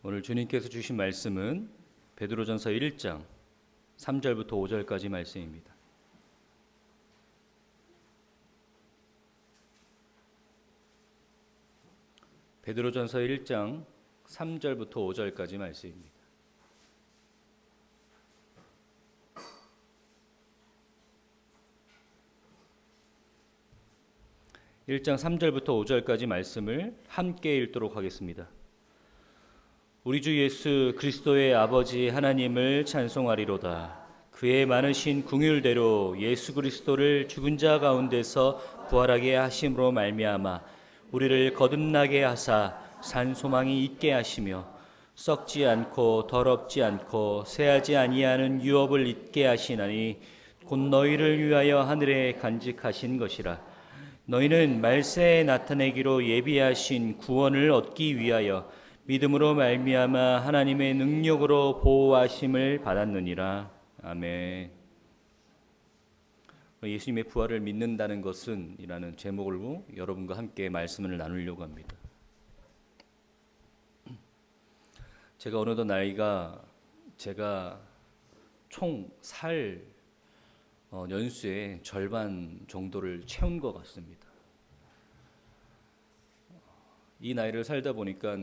오늘 주님께서 주신 말씀은 베드로전서 1장 3절부터 5절까지 말씀입니다. 베드로전서 1장 3절부터 5절까지 말씀입니다. (1장) 3절부터 5절까지 말씀을 함께 읽도록 하겠습니다. 우리 주 예수 그리스도의 아버지 하나님을 찬송하리로다. 그의 많으신 긍휼대로 예수 그리스도를 죽은 자 가운데서 부활하게 하심으로 말미암아 우리를 거듭나게 하사 산 소망이 있게 하시며 썩지 않고 더럽지 않고 쇠하지 아니하는 유업을 있게 하시나니 곧 너희를 위하여 하늘에 간직하신 것이라. 너희는 말세에 나타내기로 예비하신 구원을 얻기 위하여 믿음으로 말미암아 하나님의 능력으로 보호하심을 받았느니라. 아멘. 예수님의 부활을 믿는다는 것은 이라는 제목으로 여러분과 함께 말씀을 나누려고 합니다. 제가 어느덧 나이가 제가 총 살 연수의 절반 정도를 채운 것 같습니다. 이 나이를 살다 보니까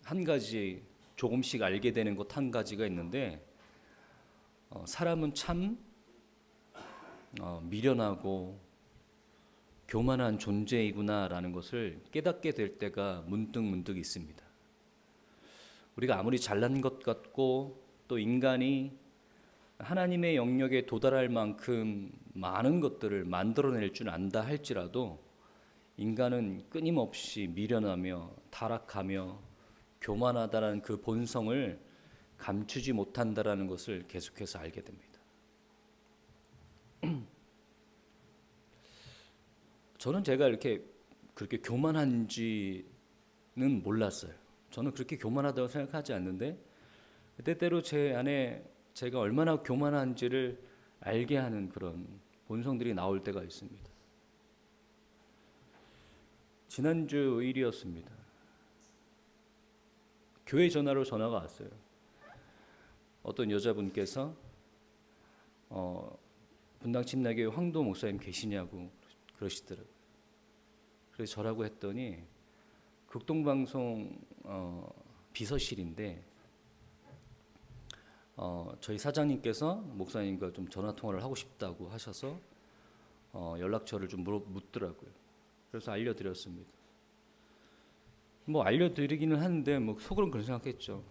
한 가지 조금씩 알게 되는 것 한 가지가 있는데 사람은 참 미련하고 교만한 존재이구나라는 것을 깨닫게 될 때가 문득 있습니다. 우리가 아무리 잘난 것 같고 또 인간이 하나님의 영역에 도달할 만큼 많은 것들을 만들어낼 줄 안다 할지라도 인간은 끊임없이 미련하며 타락하며 교만하다라는 그 본성을 감추지 못한다라는 것을 계속해서 알게 됩니다. 저는 제가 이렇게 그렇게 교만한지는 몰랐어요. 저는 그렇게 교만하다고 생각하지 않는데 때때로 제 안에 제가 얼마나 교만한지를 알게 하는 그런 본성들이 나올 때가 있습니다. 지난주 일이었습니다. 교회 전화로 전화가 왔어요. 어떤 여자분께서 분당 침례교회 황도 목사님 계시냐고 그러시더라고요. 그래서 저라고 했더니 극동방송 비서실인데 저희 사장님께서 목사님과 좀 전화 통화를 하고 싶다고 하셔서 연락처를 좀 묻더라고요. 그래서 알려드렸습니다. 뭐 알려드리기는 하는데 뭐 속으로는 그런 생각했죠.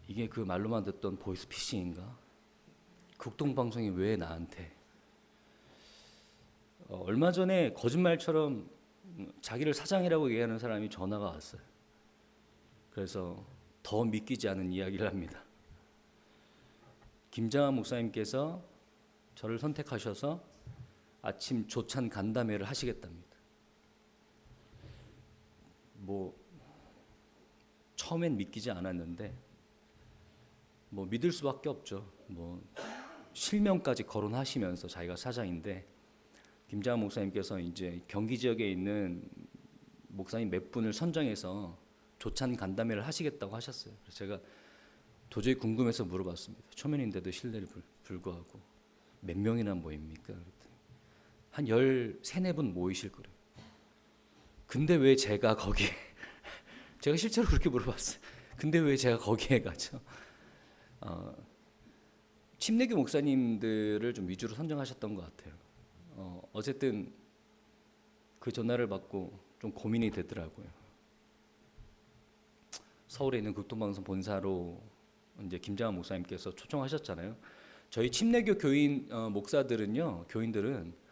이게 그 말로만 듣던 보이스피싱인가? 극동방송이 왜 나한테? 얼마 전에 거짓말처럼 자기를 사장이라고 얘기하는 사람이 전화가 왔어요. 그래서 더 믿기지 않은 이야기를 합니다. 김장한 목사님께서 저를 선택하셔서 아침 조찬 간담회를 하시겠답니다. 뭐 처음엔 믿기지 않았는데 뭐 믿을 수밖에 없죠. 뭐 실명까지 거론하시면서 자기가 사장인데 김장한 목사님께서 이제 경기 지역에 있는 목사님 몇 분을 선정해서 조찬 간담회를 하시겠다고 하셨어요. 그래서 제가 도저히 궁금해서 물어봤습니다. 초면인데도 신뢰를 불구하고 몇 명이나 모입니까? 그랬더니 한 13~14분 모이실 거래요. 근데 왜 제가 거기에 제가 실제로 그렇게 물어봤어요. 근데 왜 제가 거기에 가죠? 침례교 목사님들을 좀 위주로 선정하셨던 것 같아요. 어쨌든 그 전화를 받고 좀 고민이 되더라고요. 서울에 있는 극동방송 본사로 이제 김장한 목사님께서 초청하셨잖아요. 저희 침례교 교인 교인들은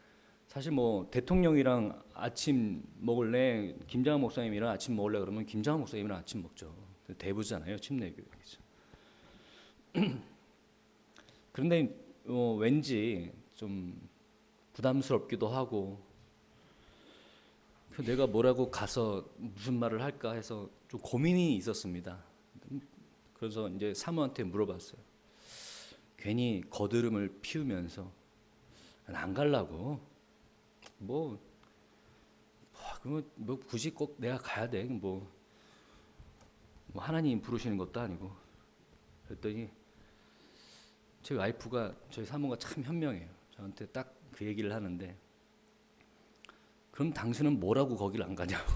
사실 뭐 대통령이랑 아침 먹을래, 김장한 목사님이랑 아침 먹을래 그러면 김장한 목사님이랑 아침 먹죠. 대부잖아요, 침례교회에서. 그런데 왠지 좀 부담스럽기도 하고 내가 뭐라고 가서 무슨 말을 할까 해서 좀 고민이 있었습니다. 그래서 이제 사모한테 물어봤어요. 괜히 거드름을 피우면서 안 가려고 그러면 뭐 굳이 꼭 내가 가야 돼. 뭐 뭐 하나님 부르시는 것도 아니고. 그랬더니 저희 와이프가, 저희 사모가 참 현명해요. 저한테 딱 그 얘기를 하는데, 그럼 당신은 뭐라고 거기를 안 가냐고.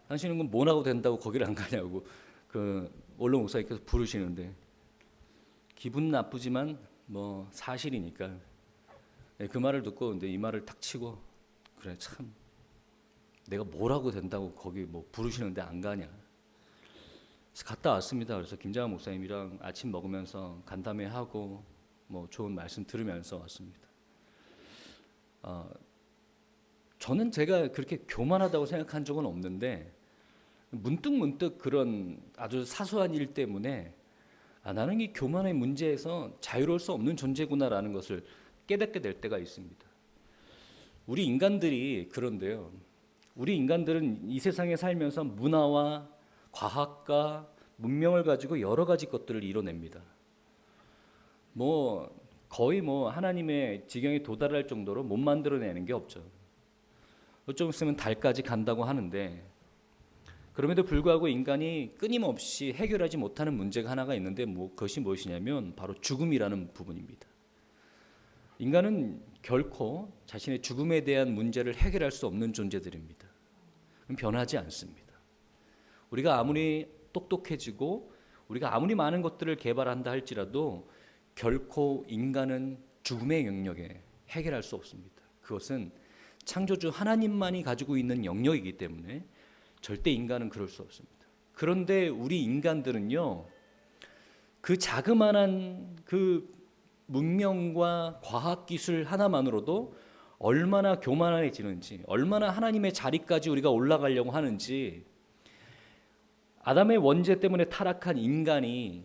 당신은 그럼 뭐라고 된다고 거기를 안 가냐고 그 원로 목사님께서 부르시는데, 기분 나쁘지만 뭐 사실이니까 그 말을 듣고 근데 이 말을 탁 치고, 그래 참 내가 뭐라고 된다고 거기 뭐 부르시는데 안 가냐. 그래서 갔다 왔습니다. 그래서 김장한 목사님이랑 아침 먹으면서 간담회하고 뭐 좋은 말씀 들으면서 왔습니다. 저는 제가 그렇게 교만하다고 생각한 적은 없는데, 문득 그런 아주 사소한 일 때문에 나는 이 교만의 문제에서 자유로울 수 없는 존재구나라는 것을 깨닫게 될 때가 있습니다. 우리 인간들이 그런데요. 우리 인간들은 이 세상에 살면서 문화와 과학과 문명을 가지고 여러 가지 것들을 이뤄냅니다. 뭐 거의 뭐 하나님의 지경에 도달할 정도로 못 만들어내는 게 없죠. 좀 있으면 달까지 간다고 하는데, 그럼에도 불구하고 인간이 끊임없이 해결하지 못하는 문제가 하나가 있는데, 그것이 무엇이냐면 바로 죽음이라는 부분입니다. 인간은 결코 자신의 죽음에 대한 문제를 해결할 수 없는 존재들입니다. 변하지 않습니다. 우리가 아무리 똑똑해지고 우리가 아무리 많은 것들을 개발한다 할지라도 결코 인간은 죽음의 영역에 해결할 수 없습니다. 그것은 창조주 하나님만이 가지고 있는 영역이기 때문에 절대 인간은 그럴 수 없습니다. 그런데 우리 인간들은요, 그 자그마한 그 문명과 과학기술 하나만으로도 얼마나 교만해지는지, 얼마나 하나님의 자리까지 우리가 올라가려고 하는지, 아담의 원죄 때문에 타락한 인간이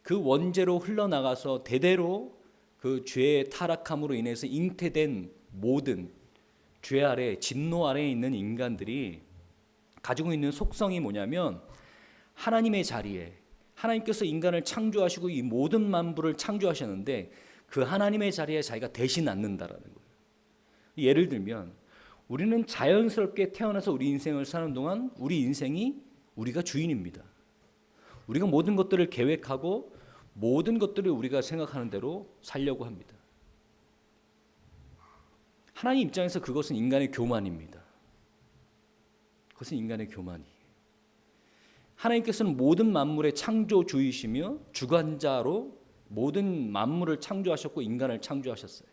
그 원죄로 흘러나가서 대대로 그 죄의 타락함으로 인해서 잉태된 모든 죄 아래, 진노 아래에 있는 인간들이 가지고 있는 속성이 뭐냐면, 하나님의 자리에, 하나님께서 인간을 창조하시고 이 모든 만물을 창조하셨는데 그 하나님의 자리에 자기가 대신 앉는다라는 거예요. 예를 들면 우리는 자연스럽게 태어나서 우리 인생을 사는 동안 우리 인생이 우리가 주인입니다. 우리가 모든 것들을 계획하고 모든 것들을 우리가 생각하는 대로 살려고 합니다. 하나님 입장에서 그것은 인간의 교만입니다. 그것은 인간의 교만이에요. 하나님께서는 모든 만물의 창조주이시며 주관자로 모든 만물을 창조하셨고 인간을 창조하셨어요.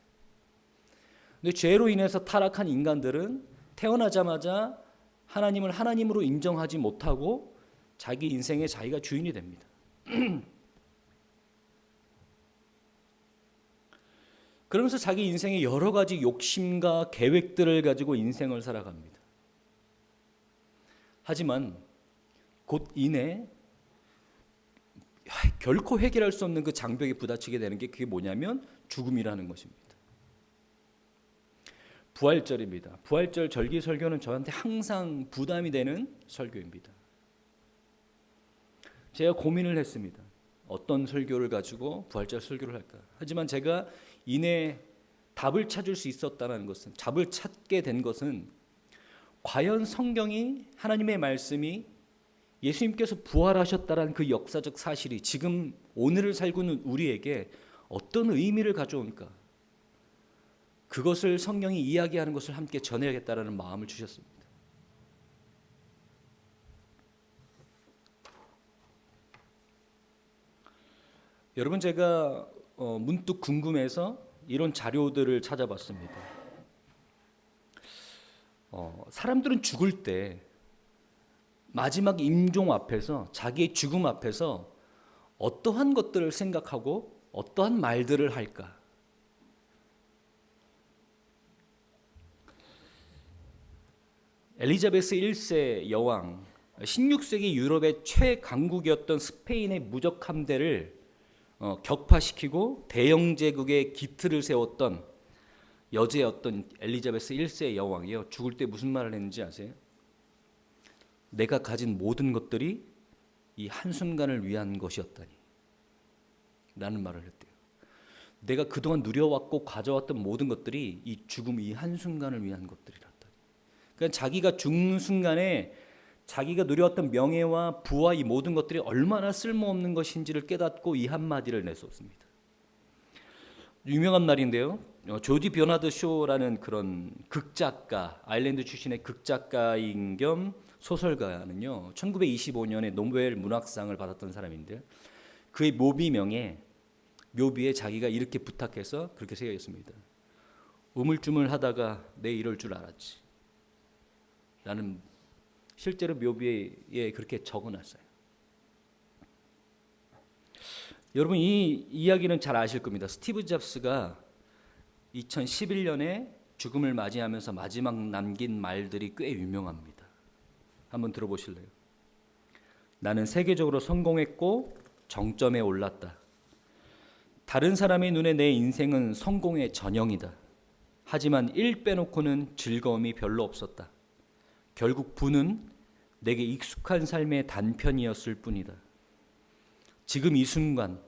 근데 죄로 인해서 타락한 인간들은 태어나자마자 하나님을 하나님으로 인정하지 못하고 자기 인생에 자기가 주인이 됩니다. 그러면서 자기 인생에 여러 가지 욕심과 계획들을 가지고 인생을 살아갑니다. 하지만 곧 이내 결코 해결할 수 없는 그 장벽에 부딪히게 되는 게 그게 뭐냐면 죽음이라는 것입니다. 부활절입니다. 부활절 절기 설교는 저한테 항상 부담이 되는 설교입니다. 제가 고민을 했습니다. 어떤 설교를 가지고 부활절 설교를 할까? 하지만 제가 이내 답을 찾을 수 있었다는 것은, 답을 찾게 된 것은, 과연 성경이, 하나님의 말씀이 예수님께서 부활하셨다는 그 역사적 사실이 지금 오늘을 살고 있는 우리에게 어떤 의미를 가져올까? 그것을 성경이 이야기하는 것을 함께 전해야겠다라는 마음을 주셨습니다. 여러분, 제가 문득 궁금해서 이런 자료들을 찾아봤습니다. 사람들은 죽을 때 마지막 임종 앞에서, 자기의 죽음 앞에서 어떠한 것들을 생각하고 어떠한 말들을 할까? 엘리자베스 1세 여왕, 16세기 유럽의 최강국이었던 스페인의 무적 함대를 격파시키고 대영 제국의 기틀을 세웠던 여제였던 엘리자베스 1세 여왕이요, 죽을 때 무슨 말을 했는지 아세요? 내가 가진 모든 것들이 이 한순간을 위한 것이었다니 라는 말을 했대요. 내가 그동안 누려왔고 가져왔던 모든 것들이 이 죽음, 이 한순간을 위한 것들이란다. 그러니까 자기가 죽는 순간에 자기가 누려왔던 명예와 부와 이 모든 것들이 얼마나 쓸모없는 것인지를 깨닫고 이 한마디를 내쏟습니다. 유명한 말인데요. 조디 버나드 쇼라는 그런 극작가, 아일랜드 출신의 극작가인 겸 소설가는요. 1925년에 노벨 문학상을 받았던 사람인데 그의 묘비명에 묘비에 자기가 이렇게 부탁해서 그렇게 새겨 있습니다. 우물쭈물하다가 내 이럴 줄 알았지. 라는 실제로 묘비에 그렇게 적어놨어요. 여러분 이 이야기는 잘 아실 겁니다. 스티브 잡스가 2011년에 죽음을 맞이하면서 마지막 남긴 말들이 꽤 유명합니다. 한번 들어보실래요? 나는 세계적으로 성공했고 정점에 올랐다. 다른 사람의 눈에 내 인생은 성공의 전형이다. 하지만 일 빼놓고는 즐거움이 별로 없었다. 결국 부는 내게 익숙한 삶의 단편이었을 뿐이다. 지금 이 순간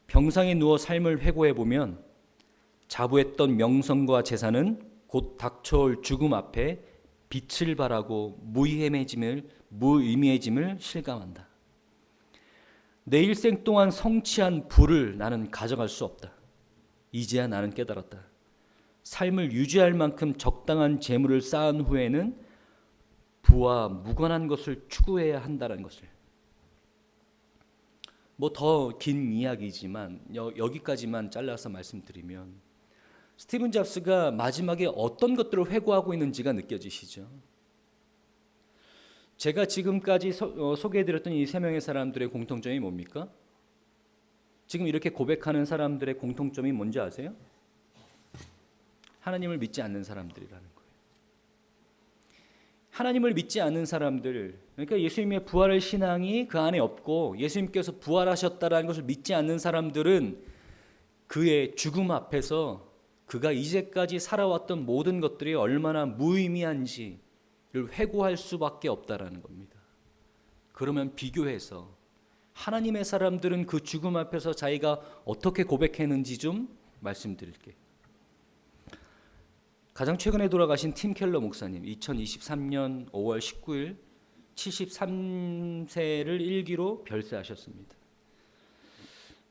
병상에 누워 삶을 회고해 보면 자부했던 명성과 재산은 곧 닥쳐올 죽음 앞에 빛을 발하고 무의미해짐을 실감한다. 내 일생 동안 성취한 부를 나는 가져갈 수 없다. 이제야 나는 깨달았다. 삶을 유지할 만큼 적당한 재물을 쌓은 후에는 부와 무관한 것을 추구해야 한다는 것을. 뭐 더 긴 이야기지만 여기까지만 잘라서 말씀드리면 스티븐 잡스가 마지막에 어떤 것들을 회고하고 있는지가 느껴지시죠? 제가 지금까지 소개해드렸던 이 세 명의 사람들의 공통점이 뭡니까? 지금 이렇게 고백하는 사람들의 공통점이 뭔지 아세요? 하나님을 믿지 않는 사람들이라는 거예요. 하나님을 믿지 않는 사람들, 그러니까 예수님의 부활의 신앙이 그 안에 없고 예수님께서 부활하셨다라는 것을 믿지 않는 사람들은 그의 죽음 앞에서 그가 이제까지 살아왔던 모든 것들이 얼마나 무의미한지를 회고할 수밖에 없다라는 겁니다. 그러면 비교해서 하나님의 사람들은 그 죽음 앞에서 자기가 어떻게 고백했는지 좀 말씀드릴게요. 가장 최근에 돌아가신 팀 켈러 목사님 2023년 5월 19일 73세를 일기로 별세하셨습니다.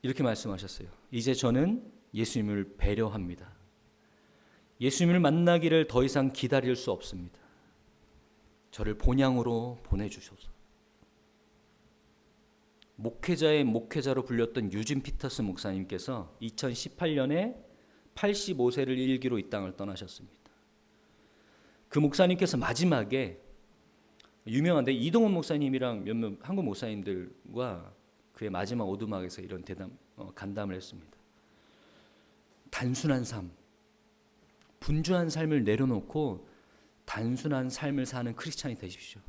이렇게 말씀하셨어요. 이제 저는 예수님을 배려합니다. 예수님을 만나기를 더 이상 기다릴 수 없습니다. 저를 본향으로 보내주셔서. 목회자의 목회자로 불렸던 유진 피터스 목사님께서 2018년에 85세를 일기로 이 땅을 떠나셨습니다. 그 목사님께서 마지막에 유명한데 이동훈 목사님이랑 몇몇 한국 목사님들과 그의 마지막 오두막에서 이런 간담을 했습니다. 단순한 삶, 분주한 삶을 내려놓고 단순한 삶을 사는 크리스찬이 되십시오.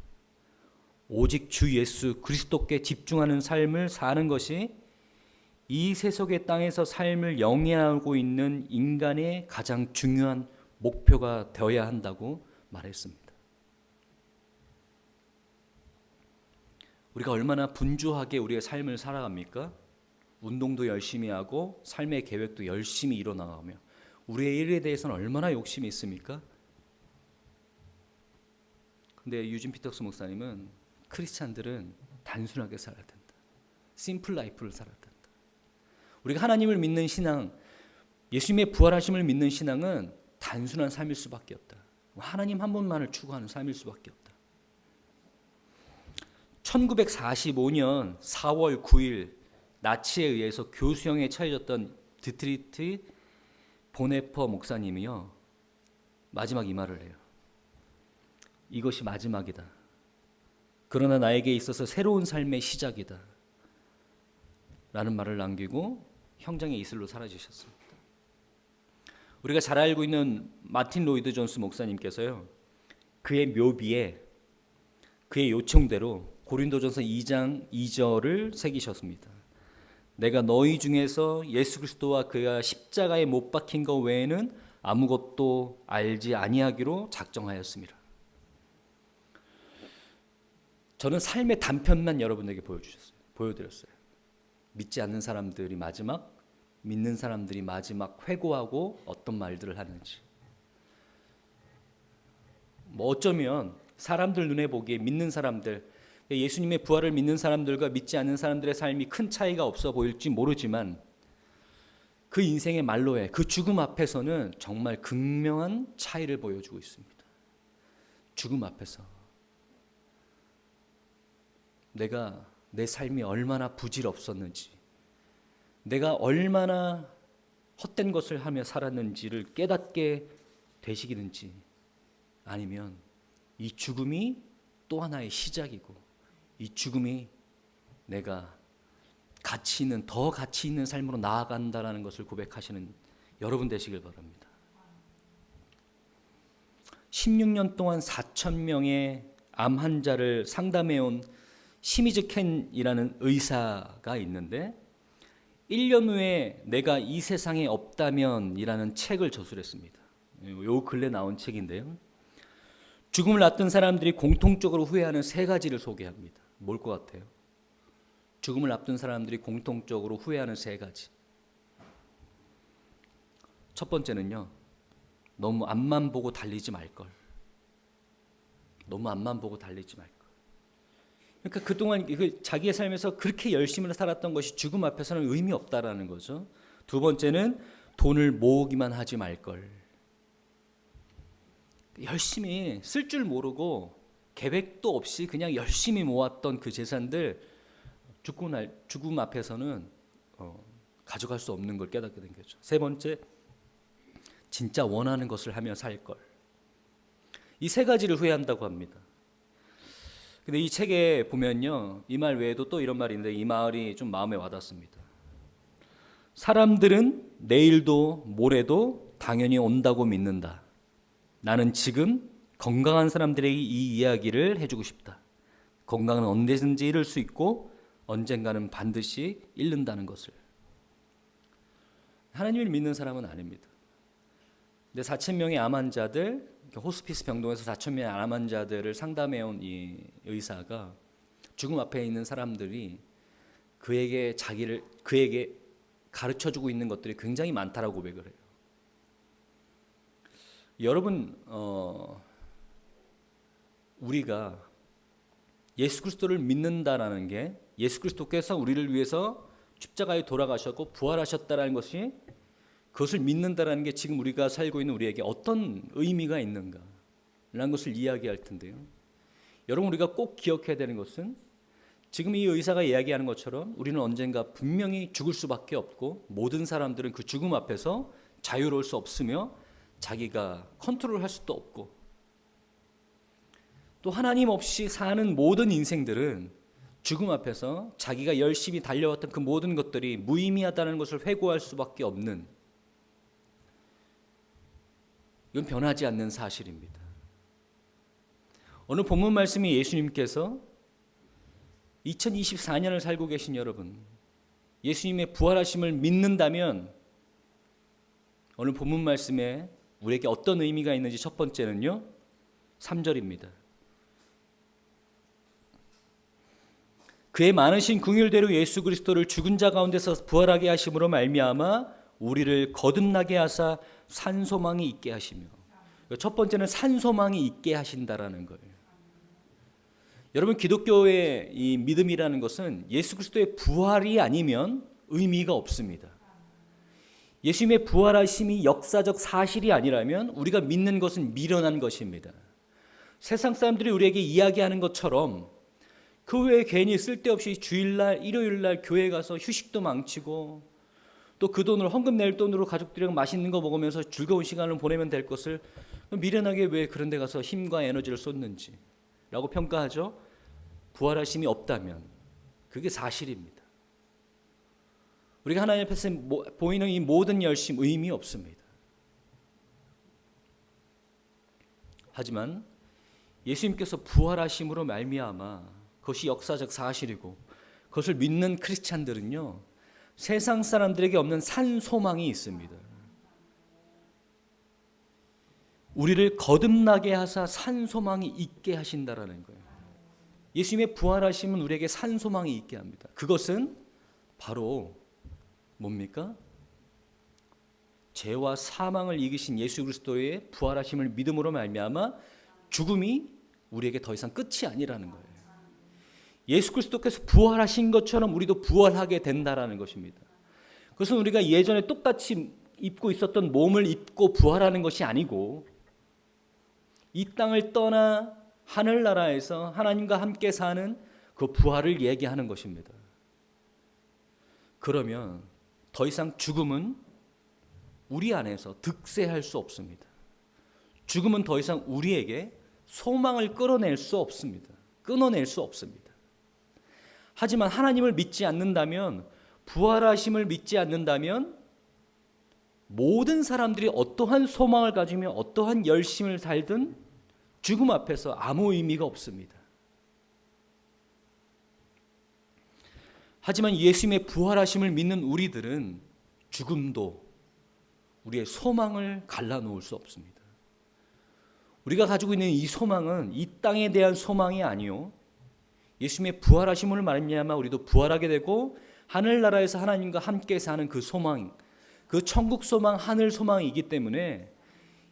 오직 주 예수 그리스도께 집중하는 삶을 사는 것이 이 세속의 땅에서 삶을 영위하고 있는 인간의 가장 중요한 목표가 되어야 한다고 말했습니다. 우리가 얼마나 분주하게 우리의 삶을 살아갑니까? 운동도 열심히 하고 삶의 계획도 열심히 이뤄나가며 우리의 일에 대해서는 얼마나 욕심이 있습니까? 근데 유진 피터스 목사님은 크리스찬들은 단순하게 살아야 된다. 심플 라이프를 살아야 된다. 우리가 하나님을 믿는 신앙, 예수님의 부활하심을 믿는 신앙은 단순한 삶일 수밖에 없다. 하나님 한 분만을 추구하는 삶일 수밖에 없다. 1945년 4월 9일 나치에 의해서 교수형에 처해졌던 디트리트 보네퍼 목사님이요. 마지막 이 말을 해요. 이것이 마지막이다. 그러나 나에게 있어서 새로운 삶의 시작이다. 라는 말을 남기고 형장의 이슬로 사라지셨습니다. 우리가 잘 알고 있는 마틴 로이드 존스 목사님께서요. 그의 묘비에 그의 요청대로 고린도전서 2장 2절을 새기셨습니다. 내가 너희 중에서 예수 그리스도와 그가 십자가에 못 박힌 것 외에는 아무것도 알지 아니하기로 작정하였습니다. 저는 삶의 단편만 여러분에게 보여드렸어요. 믿지 않는 사람들이 마지막, 믿는 사람들이 마지막 회고하고 어떤 말들을 하는지. 어쩌면 사람들 눈에 보기에 믿는 사람들, 예수님의 부활을 믿는 사람들과 믿지 않는 사람들의 삶이 큰 차이가 없어 보일지 모르지만 그 인생의 말로에 그 죽음 앞에서는 정말 극명한 차이를 보여주고 있습니다. 죽음 앞에서 내가 내 삶이 얼마나 부질없었는지, 내가 얼마나 헛된 것을 하며 살았는지를 깨닫게 되시기는지, 아니면 이 죽음이 또 하나의 시작이고 이 죽음이 내가 더 가치 있는 삶으로 나아간다라는 것을 고백하시는 여러분 되시길 바랍니다. 16년 동안 4,000명의 암 환자를 상담해온 시미즈 켄이라는 의사가 있는데 1년 후에 내가 이 세상에 없다면 이라는 책을 저술했습니다. 요 근래 나온 책인데요. 죽음을 놨던 사람들이 공통적으로 후회하는 3가지를 소개합니다. 뭘 것 같아요? 죽음을 앞둔 사람들이 공통적으로 후회하는 3가지. 첫 번째는요, 너무 앞만 보고 달리지 말걸. 너무 앞만 보고 달리지 말걸. 그러니까 그동안 자기의 삶에서 그렇게 열심히 살았던 것이 죽음 앞에서는 의미 없다라는 거죠. 두 번째는 돈을 모으기만 하지 말걸. 열심히 쓸 줄 모르고 계획도 없이 그냥 열심히 모았던 그 재산들 죽음 앞에서는 가져갈 수 없는 걸 깨닫게 된 거죠. 세 번째, 진짜 원하는 것을 하며 살 걸. 이 3가지를 후회한다고 합니다. 근데 이 책에 보면요, 이 말 외에도 또 이런 말이 있는데 이 말이 좀 마음에 와닿습니다. 사람들은 내일도 모레도 당연히 온다고 믿는다. 나는 지금 건강한 사람들에게 이 이야기를 해주고 싶다. 건강은 언제든지 잃을 수 있고 언젠가는 반드시 잃는다는 것을. 하나님을 믿는 사람은 아닙니다. 근데 4,000명의 암 환자들, 호스피스 병동에서 4,000명의 암 환자들을 상담해온 이 의사가 죽음 앞에 있는 사람들이 그에게 가르쳐주고 있는 것들이 굉장히 많다라고 고백을 해요. 여러분, 우리가 예수 그리스도를 믿는다라는 게 예수 그리스도께서 우리를 위해서 십자가에 돌아가셨고 부활하셨다라는 것이, 그것을 믿는다라는 게 지금 우리가 살고 있는 우리에게 어떤 의미가 있는가라는 것을 이야기할 텐데요. 여러분, 우리가 꼭 기억해야 되는 것은 지금 이 의사가 이야기하는 것처럼 우리는 언젠가 분명히 죽을 수밖에 없고 모든 사람들은 그 죽음 앞에서 자유로울 수 없으며 자기가 컨트롤할 수도 없고 또 하나님 없이 사는 모든 인생들은 죽음 앞에서 자기가 열심히 달려왔던 그 모든 것들이 무의미하다는 것을 회고할 수밖에 없는, 이건 변하지 않는 사실입니다. 오늘 본문 말씀이 예수님께서 2024년을 살고 계신 여러분, 예수님의 부활하심을 믿는다면 오늘 본문 말씀에 우리에게 어떤 의미가 있는지 첫 번째는요, 3절입니다. 그의 많으신 긍휼대로 예수 그리스도를 죽은 자 가운데서 부활하게 하심으로 말미암아 우리를 거듭나게 하사 산소망이 있게 하시며. 첫 번째는 산소망이 있게 하신다라는 거예요. 여러분, 기독교의 이 믿음이라는 것은 예수 그리스도의 부활이 아니면 의미가 없습니다. 예수님의 부활하심이 역사적 사실이 아니라면 우리가 믿는 것은 미련한 것입니다. 세상 사람들이 우리에게 이야기하는 것처럼 그 외에 괜히 쓸데없이 주일날, 일요일날 교회 가서 휴식도 망치고 또 그 돈을 헌금 낼 돈으로 가족들이랑 맛있는 거 먹으면서 즐거운 시간을 보내면 될 것을 미련하게 왜 그런 데 가서 힘과 에너지를 쏟는지 라고 평가하죠. 부활하심이 없다면 그게 사실입니다. 우리가 하나님 앞에서 보이는 이 모든 열심 의미 없습니다. 하지만 예수님께서 부활하심으로 말미암아 그것이 역사적 사실이고 그것을 믿는 크리스찬들은요, 세상 사람들에게 없는 산 소망이 있습니다. 우리를 거듭나게 하사 산 소망이 있게 하신다라는 거예요. 예수님의 부활하심은 우리에게 산 소망이 있게 합니다. 그것은 바로 뭡니까? 죄와 사망을 이기신 예수 그리스도의 부활하심을 믿음으로 말미암아 죽음이 우리에게 더 이상 끝이 아니라는 거예요. 예수 그리스도께서 부활하신 것처럼 우리도 부활하게 된다라는 것입니다. 그것은 우리가 예전에 똑같이 입고 있었던 몸을 입고 부활하는 것이 아니고 이 땅을 떠나 하늘나라에서 하나님과 함께 사는 그 부활을 얘기하는 것입니다. 그러면 더 이상 죽음은 우리 안에서 득세할 수 없습니다. 죽음은 더 이상 우리에게 소망을 끊어낼 수 없습니다. 하지만 하나님을 믿지 않는다면, 부활하심을 믿지 않는다면 모든 사람들이 어떠한 소망을 가지며 어떠한 열심을 살든 죽음 앞에서 아무 의미가 없습니다. 하지만 예수님의 부활하심을 믿는 우리들은 죽음도 우리의 소망을 갈라놓을 수 없습니다. 우리가 가지고 있는 이 소망은 이 땅에 대한 소망이 아니요, 예수님의 부활하심을 말미암아 우리도 부활하게 되고 하늘나라에서 하나님과 함께 사는 그 소망, 그 천국 소망, 하늘 소망이기 때문에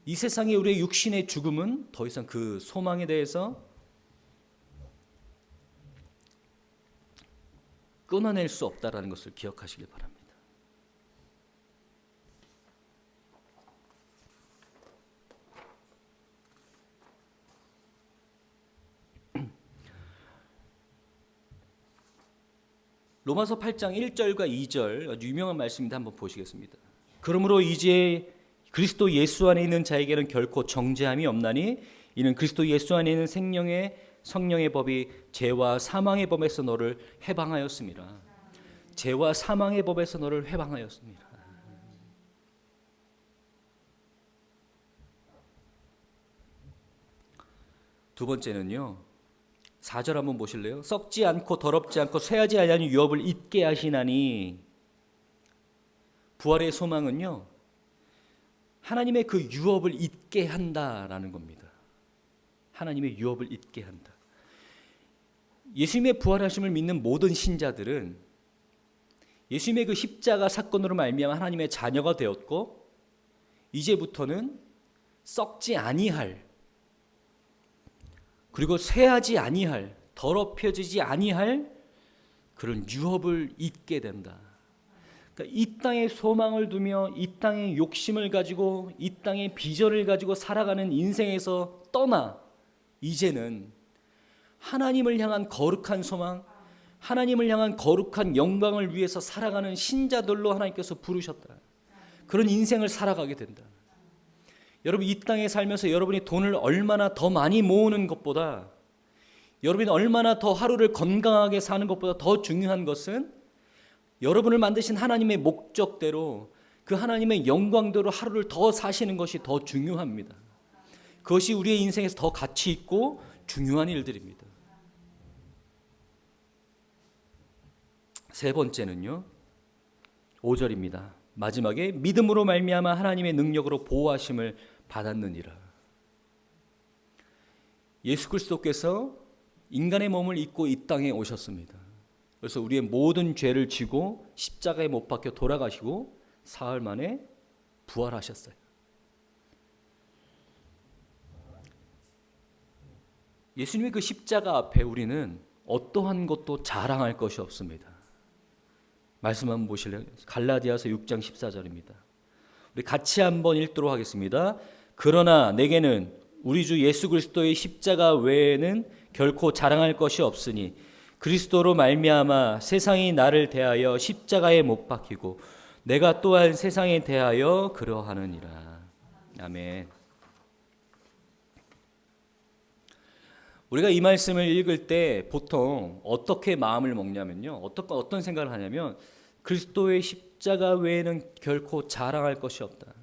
이 세상에 우리의 육신의 죽음은 더 이상 그 소망에 대해서 끊어낼 수 없다라는 것을 기억하시길 바랍니다. 로마서 8장 1절과 2절 아주 유명한 말씀인데 한번 보시겠습니다. 그러므로 이제 그리스도 예수 안에 있는 자에게는 결코 정죄함이 없나니 이는 그리스도 예수 안에 있는 생명의 성령의 법이 죄와 사망의 법에서 너를 해방하였습니다. 죄와 사망의 법에서 너를 해방하였습니다. 두 번째는요, 4절 한번 보실래요? 썩지 않고 더럽지 않고 쇠하지 아니하는 유업을 잊게 하시나니. 부활의 소망은요, 하나님의 그 유업을 잊게 한다라는 겁니다. 하나님의 유업을 잊게 한다. 예수님의 부활하심을 믿는 모든 신자들은 예수님의 그 십자가 사건으로 말미암아 하나님의 자녀가 되었고, 이제부터는 썩지 아니할, 그리고 쇠하지 아니할, 더럽혀지지 아니할 그런 유업을 잊게 된다. 그러니까 이 땅에 소망을 두며 이 땅의 욕심을 가지고 이 땅의 비전을 가지고 살아가는 인생에서 떠나 이제는 하나님을 향한 거룩한 소망, 하나님을 향한 거룩한 영광을 위해서 살아가는 신자들로 하나님께서 부르셨다. 그런 인생을 살아가게 된다. 여러분, 이 땅에 살면서 여러분이 돈을 얼마나 더 많이 모으는 것보다, 여러분이 얼마나 더 하루를 건강하게 사는 것보다 더 중요한 것은 여러분을 만드신 하나님의 목적대로, 그 하나님의 영광대로 하루를 더 사시는 것이 더 중요합니다. 그것이 우리의 인생에서 더 가치 있고 중요한 일들입니다. 세 번째는요, 5절입니다. 마지막에 믿음으로 말미암아 하나님의 능력으로 보호하심을 받았느니라. 예수 그리스도께서 인간의 몸을 입고 이 땅에 오셨습니다. 그래서 우리의 모든 죄를 지고 십자가에 못 박혀 돌아가시고 사흘 만에 부활하셨어요. 예수님의 그 십자가 앞에 우리는 어떠한 것도 자랑할 것이 없습니다. 말씀 한번 보실래요? 갈라디아서 6장 14절입니다. 우리 같이 한번 읽도록 하겠습니다. 그러나 내게는 우리 주 예수 그리스도의 십자가 외에는 결코 자랑할 것이 없으니 그리스도로 말미암아 세상이 나를 대하여 십자가에 못 박히고 내가 또한 세상에 대하여 그러하느니라. 아멘. 우리가 이 말씀을 읽을 때 보통 어떻게 마음을 먹냐면요, 어떤 생각을 하냐면 그리스도의 십자가 외에는 결코 자랑할 것이 없다.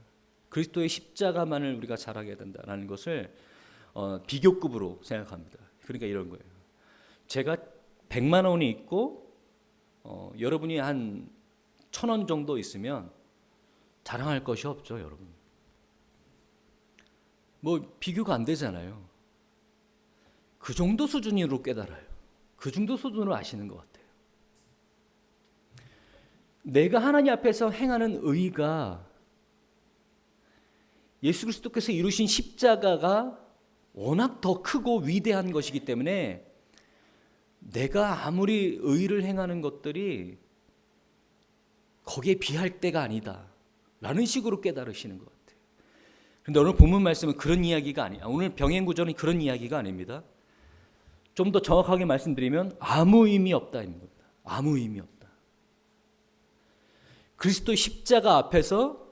그리스도의 십자가만을 우리가 자랑해야 된다라는 것을 비교급으로 생각합니다. 그러니까 이런 거예요. 제가 100만 원이 있고 여러분이 한 1,000원 정도 있으면 자랑할 것이 없죠, 여러분. 뭐 비교가 안 되잖아요. 그 정도 수준으로 깨달아요. 그 정도 수준으로 아시는 것 같아요. 내가 하나님 앞에서 행하는 의가 예수 그리스도께서 이루신 십자가가 워낙 더 크고 위대한 것이기 때문에 내가 아무리 의를 행하는 것들이 거기에 비할 때가 아니다 라는 식으로 깨달으시는 것 같아요. 그런데 오늘 본문 말씀은 그런 이야기가 아니에요. 오늘 병행구절은 그런 이야기가 아닙니다. 좀 더 정확하게 말씀드리면 아무 의미 없다입니다. 아무 의미 없다. 그리스도 십자가 앞에서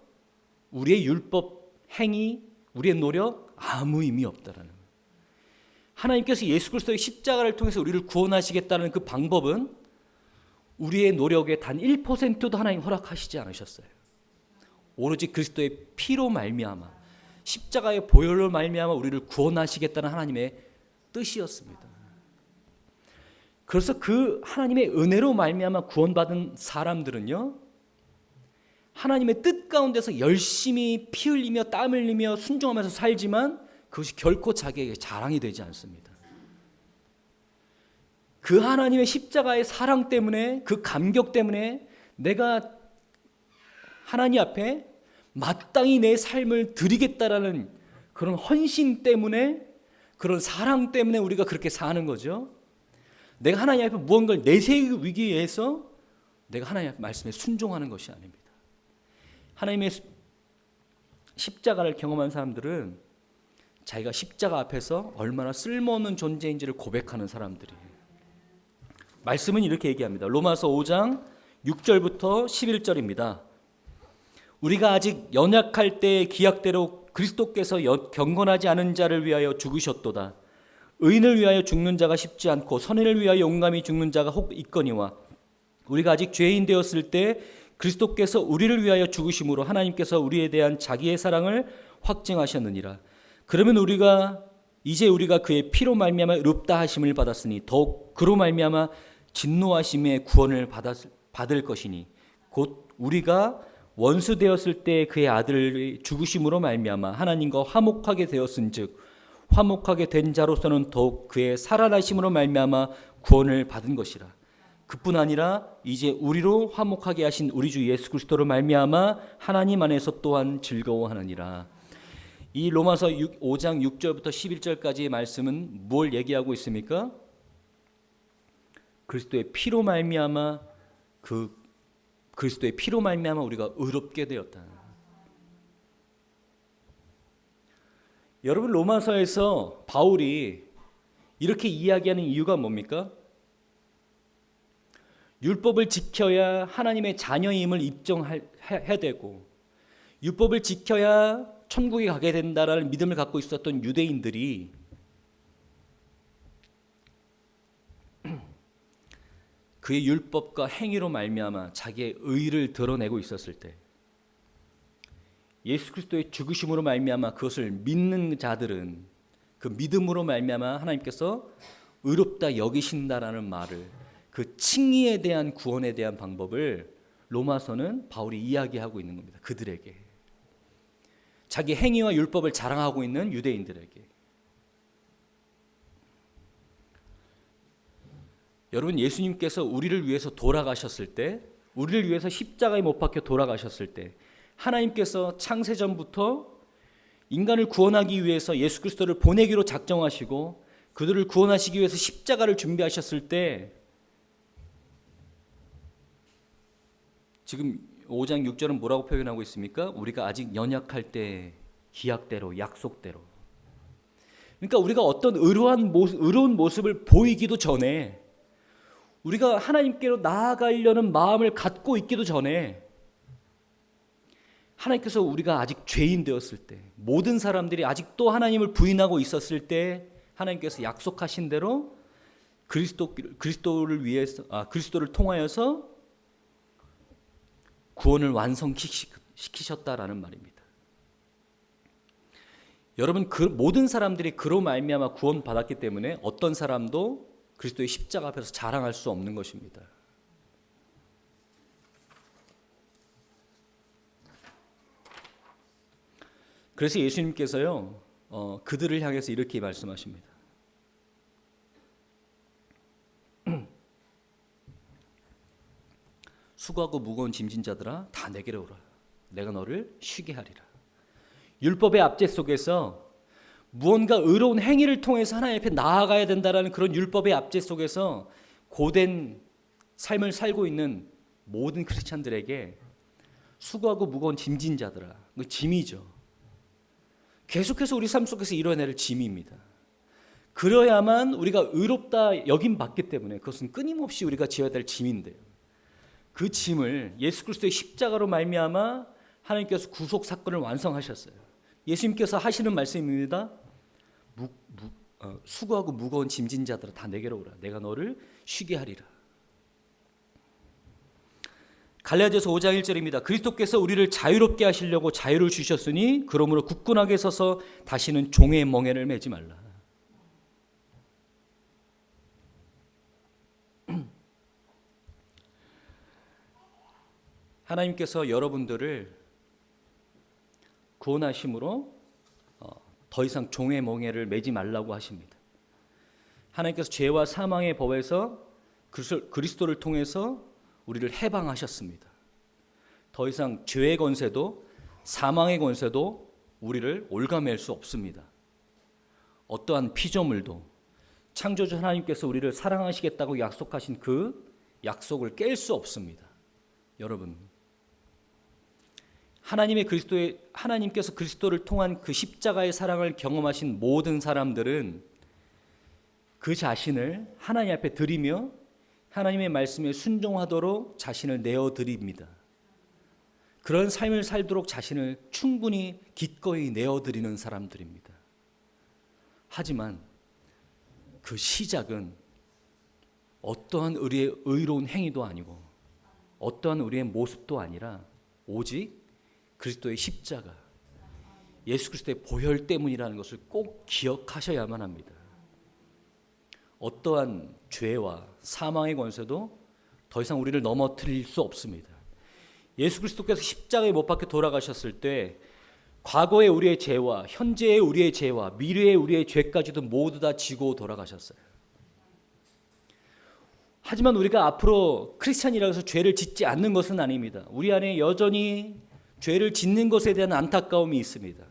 우리의 율법 행위, 우리의 노력 아무 의미 없다라는 거예요. 하나님께서 예수 그리스도의 십자가를 통해서 우리를 구원하시겠다는 그 방법은 우리의 노력의 단 1%도 하나님 허락하시지 않으셨어요. 오로지 그리스도의 피로 말미암아 십자가의 보혈로 말미암아 우리를 구원하시겠다는 하나님의 뜻이었습니다. 그래서 그 하나님의 은혜로 말미암아 구원받은 사람들은요, 하나님의 뜻 가운데서 열심히 피 흘리며 땀 흘리며 순종하면서 살지만 그것이 결코 자기에게 자랑이 되지 않습니다. 그 하나님의 십자가의 사랑 때문에, 그 감격 때문에 내가 하나님 앞에 마땅히 내 삶을 드리겠다라는 그런 헌신 때문에, 그런 사랑 때문에 우리가 그렇게 사는 거죠. 내가 하나님 앞에 무언가를 내세우기 위해서 내가 하나님 말씀에 순종하는 것이 아닙니다. 하나님의 십자가를 경험한 사람들은 자기가 십자가 앞에서 얼마나 쓸모없는 존재인지를 고백하는 사람들이에요. 말씀은 이렇게 얘기합니다. 로마서 5장 6절부터 11절입니다. 우리가 아직 연약할 때의 기약대로 그리스도께서 경건하지 않은 자를 위하여 죽으셨도다. 의인을 위하여 죽는 자가 쉽지 않고 선인을 위하여 용감히 죽는 자가 혹 있거니와 우리가 아직 죄인 되었을 때 그리스도께서 우리를 위하여 죽으심으로 하나님께서 우리에 대한 자기의 사랑을 확증하셨느니라. 그러면 이제 우리가 그의 피로 말미암아 의롭다 하심을 받았으니 더욱 그로 말미암아 진노하심의 구원을 받을 것이니 곧 우리가 원수 되었을 때 그의 아들의 죽으심으로 말미암아 하나님과 화목하게 되었은즉 화목하게 된 자로서는 더욱 그의 살아나심으로 말미암아 구원을 받은 것이라. 그뿐 아니라 이제 우리로 화목하게 하신 우리 주 예수 그리스도로 말미암아 하나님 안에서 또한 즐거워하느니라. 이 로마서 5장 6절부터 11절까지의 말씀은 뭘 얘기하고 있습니까? 그리스도의 피로 말미암아 그리스도의 피로 말미암아 우리가 의롭게 되었다. 여러분, 로마서에서 바울이 이렇게 이야기하는 이유가 뭡니까? 율법을 지켜야 하나님의 자녀임을 입증해야 되고 율법을 지켜야 천국에 가게 된다라는 믿음을 갖고 있었던 유대인들이 그의 율법과 행위로 말미암아 자기의 의를 드러내고 있었을 때 예수 그리스도의 죽으심으로 말미암아 그것을 믿는 자들은 그 믿음으로 말미암아 하나님께서 의롭다 여기신다라는 말을, 그 칭의에 대한 구원에 대한 방법을 로마서는 바울이 이야기하고 있는 겁니다. 그들에게, 자기 행위와 율법을 자랑하고 있는 유대인들에게. 여러분, 예수님께서 우리를 위해서 돌아가셨을 때, 우리를 위해서 십자가에 못 박혀 돌아가셨을 때 하나님께서 창세전부터 인간을 구원하기 위해서 예수 그리스도를 보내기로 작정하시고 그들을 구원하시기 위해서 십자가를 준비하셨을 때 지금 5장 6절은 뭐라고 표현하고 있습니까? 우리가 아직 연약할 때 기약대로, 약속대로. 그러니까 우리가 어떤 의로운 모습을 보이기도 전에, 우리가 하나님께로 나아가려는 마음을 갖고 있기도 전에 하나님께서 우리가 아직 죄인 되었을 때, 모든 사람들이 아직도 하나님을 부인하고 있었을 때 하나님께서 약속하신 대로 그리스도를 통하여서 구원을 완성시키셨다라는 말입니다. 여러분, 모든 사람들이 그로 말미암아 구원받았기 때문에 어떤 사람도 그리스도의 십자가 앞에서 자랑할 수 없는 것입니다. 그래서 예수님께서요, 그들을 향해서 이렇게 말씀하십니다. 수고하고 무거운 짐진 자들아, 다 내게로 오라. 내가 너를 쉬게 하리라. 율법의 압제 속에서 무언가 의로운 행위를 통해서 하나님 앞에 나아가야 된다라는 그런 율법의 압제 속에서 고된 삶을 살고 있는 모든 크리스찬들에게 수고하고 무거운 짐진 자들아, 그 짐이죠. 계속해서 우리 삶 속에서 이뤄낼 짐입니다. 그래야만 우리가 의롭다 여김 받기 때문에 그것은 끊임없이 우리가 지어야 될 짐인데요. 그 짐을 예수 그리스도의 십자가로 말미암아 하나님께서 구속 사건을 완성하셨어요. 예수님께서 하시는 말씀입니다. 수고하고 무거운 짐진 자들아 다 내게로 오라. 내가 너를 쉬게 하리라. 갈라디아서 5장 1절입니다. 그리스도께서 우리를 자유롭게 하시려고 자유를 주셨으니 그러므로 굳건하게 서서 다시는 종의 멍에를 매지 말라. 하나님께서 여러분들을 구원하심으로 더 이상 종의 멍에를 매지 말라고 하십니다. 하나님께서 죄와 사망의 법에서 그리스도를 통해서 우리를 해방하셨습니다. 더 이상 죄의 권세도 사망의 권세도 우리를 올가맬 수 없습니다. 어떠한 피조물도 창조주 하나님께서 우리를 사랑하시겠다고 약속하신 그 약속을 깰 수 없습니다. 여러분, 하나님께서 그리스도를 통한 그 십자가의 사랑을 경험하신 모든 사람들은 그 자신을 하나님 앞에 드리며 하나님의 말씀에 순종하도록 자신을 내어드립니다. 그런 삶을 살도록 자신을 충분히 기꺼이 내어드리는 사람들입니다. 하지만 그 시작은 어떠한 우리의 의로운 행위도 아니고 어떠한 우리의 모습도 아니라 오직 그리스도의 십자가, 예수 그리스도의 보혈 때문이라는 것을 꼭 기억하셔야만 합니다. 어떠한 죄와 사망의 권세도 더 이상 우리를 넘어뜨릴 수 없습니다. 예수 그리스도께서 십자가에 못 박혀 돌아가셨을 때 과거의 우리의 죄와 현재의 우리의 죄와 미래의 우리의 죄까지도 모두 다 지고 돌아가셨어요. 하지만 우리가 앞으로 크리스찬이라고 해서 죄를 짓지 않는 것은 아닙니다. 우리 안에 여전히 죄를 짓는 것에 대한 안타까움이 있습니다.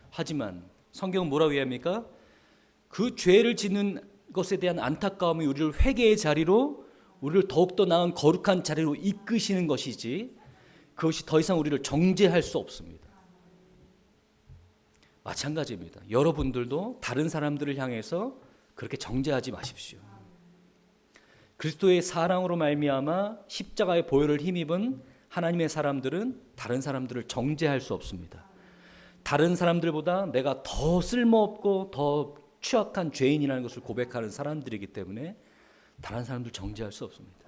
하지만 성경은 뭐라고 이야기합니까? 그 죄를 짓는 것에 대한 안타까움이 우리를 회개의 자리로, 우리를 더욱더 나은 거룩한 자리로 이끄시는 것이지 그것이 더 이상 우리를 정죄할 수 없습니다. 마찬가지입니다. 여러분들도 다른 사람들을 향해서 그렇게 정죄하지 마십시오. 그리스도의 사랑으로 말미암아 십자가의 보혈을 힘입은 하나님의 사람들은 다른 사람들을 정죄할 수 없습니다. 다른 사람들보다 내가 더 쓸모없고 더 취약한 죄인이라는 것을 고백하는 사람들이기 때문에 다른 사람들 정죄할 수 없습니다.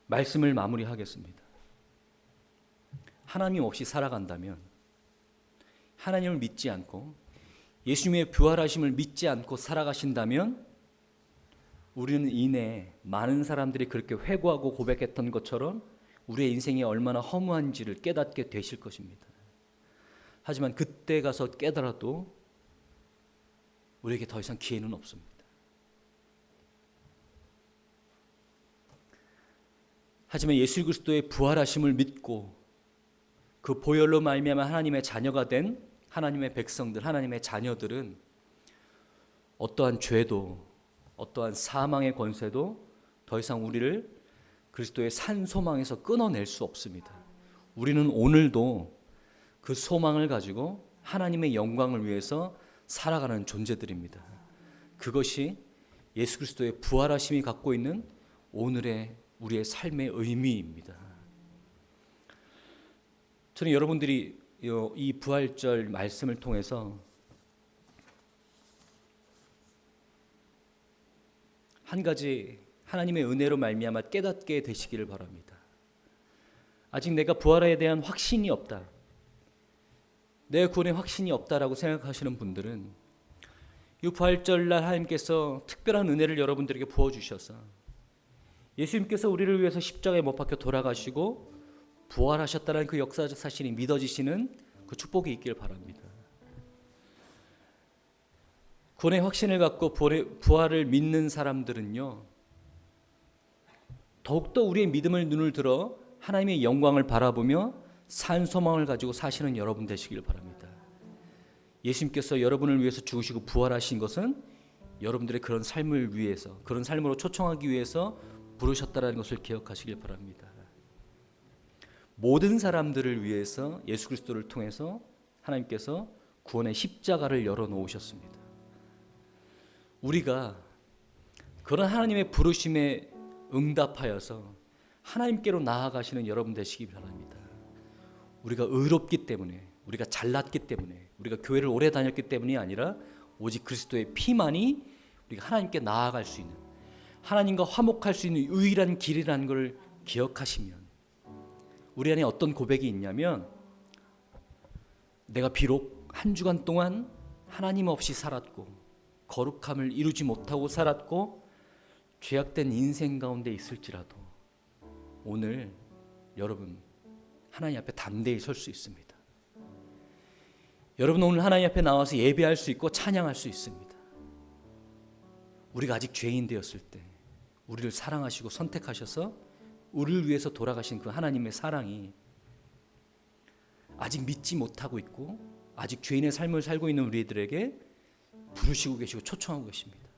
말씀을 마무리하겠습니다. 하나님 없이 살아간다면, 하나님을 믿지 않고 예수님의 부활하심을 믿지 않고 살아가신다면 우리는 이내 많은 사람들이 그렇게 회고하고 고백했던 것처럼 우리의 인생이 얼마나 허무한지를 깨닫게 되실 것입니다. 하지만 그때 가서 깨달아도 우리에게 더 이상 기회는 없습니다. 하지만 예수 그리스도의 부활하심을 믿고 그 보혈로 말미암아 하나님의 자녀가 된 하나님의 백성들, 하나님의 자녀들은 어떠한 죄도 어떠한 사망의 권세도 더 이상 우리를 그리스도의 산 소망에서 끊어낼 수 없습니다. 우리는 오늘도 그 소망을 가지고 하나님의 영광을 위해서 살아가는 존재들입니다. 그것이 예수 그리스도의 부활하심이 갖고 있는 오늘의 우리의 삶의 의미입니다. 저는 여러분들이 이 부활절 말씀을 통해서 한 가지 하나님의 은혜로 말미암아 깨닫게 되시기를 바랍니다. 아직 내가 부활에 대한 확신이 없다, 내 구원의 확신이 없다라고 생각하시는 분들은 이 부활절날 하나님께서 특별한 은혜를 여러분들에게 부어주셔서 예수님께서 우리를 위해서 십자가에 못 박혀 돌아가시고 부활하셨다는 그 역사적 사실이 믿어지시는 그 축복이 있길 바랍니다. 구원의 확신을 갖고 부활을 믿는 사람들은요, 더욱더 우리의 믿음을 눈을 들어 하나님의 영광을 바라보며 산 소망을 가지고 사시는 여러분 되시길 바랍니다. 예수님께서 여러분을 위해서 죽으시고 부활하신 것은 여러분들의 그런 삶을 위해서, 그런 삶으로 초청하기 위해서 부르셨다는 것을 기억하시길 바랍니다. 모든 사람들을 위해서 예수 그리스도를 통해서 하나님께서 구원의 십자가를 열어놓으셨습니다. 우리가 그런 하나님의 부르심에 응답하여서 하나님께로 나아가시는 여러분 되시기 바랍니다. 우리가 의롭기 때문에, 우리가 잘났기 때문에, 우리가 교회를 오래 다녔기 때문이 아니라 오직 그리스도의 피만이 우리가 하나님께 나아갈 수 있는, 하나님과 화목할 수 있는 유일한 길이라는 걸 기억하시면, 우리 안에 어떤 고백이 있냐면, 내가 비록 한 주간 동안 하나님 없이 살았고 거룩함을 이루지 못하고 살았고 죄악된 인생 가운데 있을지라도 오늘 여러분 하나님 앞에 담대히 설 수 있습니다. 여러분 오늘 하나님 앞에 나와서 예배할 수 있고 찬양할 수 있습니다. 우리가 아직 죄인 되었을 때 우리를 사랑하시고 선택하셔서 우리를 위해서 돌아가신 그 하나님의 사랑이 아직 믿지 못하고 있고 아직 죄인의 삶을 살고 있는 우리들에게 부르시고 계시고 초청하고 계십니다.